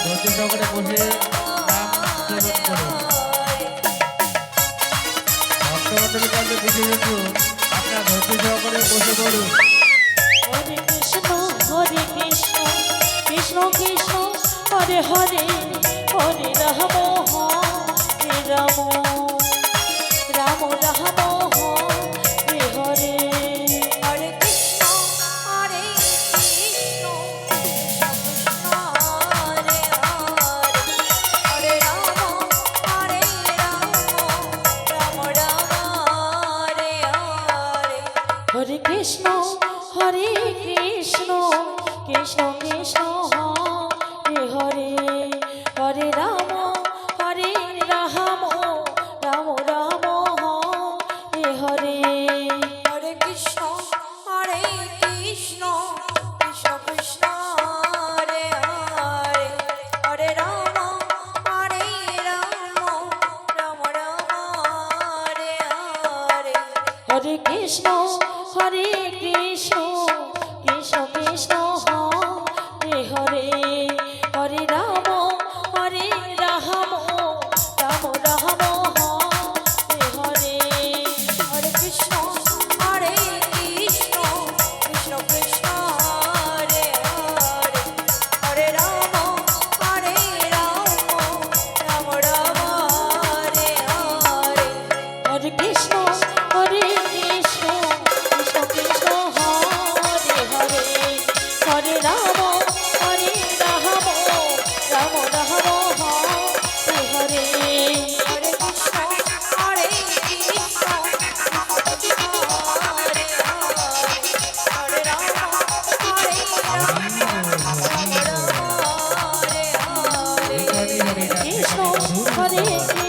ধৈর্য সহকারে বসে নাম শ্রবণ করুন। ভক্তমণ্ডলী কাছে বিশেষত আপনার ধৈর্য সহকারে বসে পড়ুন। হরে কৃষ্ণ কৃষ্ণ কৃষ্ণ হরে হরে হরে রাম হরে রাম রাম রাম হরে হরে। হরে কৃষ্ণ হরে কৃষ্ণ কৃষ্ণ হরে হরে হরে রাম হরে রাম রাম রাম হরে হরে। হরে কৃষ্ণ কৃষ্ণ কৃষ্ণ হরে হরে হরে রাম রাম রাম হরে হরে। হরে কৃষ্ণ হরে কৃষ্ণ কৃষ্ণ কৃষ্ণ হরে হরে হরে রাম রাম রাম হরে হরে। হরে কৃষ্ণ কৃষ্ণ কৃষ্ণ হরে হরে হরে রাম রাম রাম হরে হরে। হরে কৃষ্ণ হরে কৃষ্ণ কৃষ্ণ কৃষ্ণ হরে হরে হরে রাম রাম রাম হরে হরে। হরে কৃষ্ণ কৃষ্ণ কৃষ্ণ হরে হরে হরে রাম রাম রাম হরে হরে। হরে কৃষ্ণ হরে কৃষ্ণ কৃষ্ণ হরে হরে হরে রাম রাম হরে হরে। এই গানে হরে রাধে কৃষ্ণ গানে মধুর হরে মধুর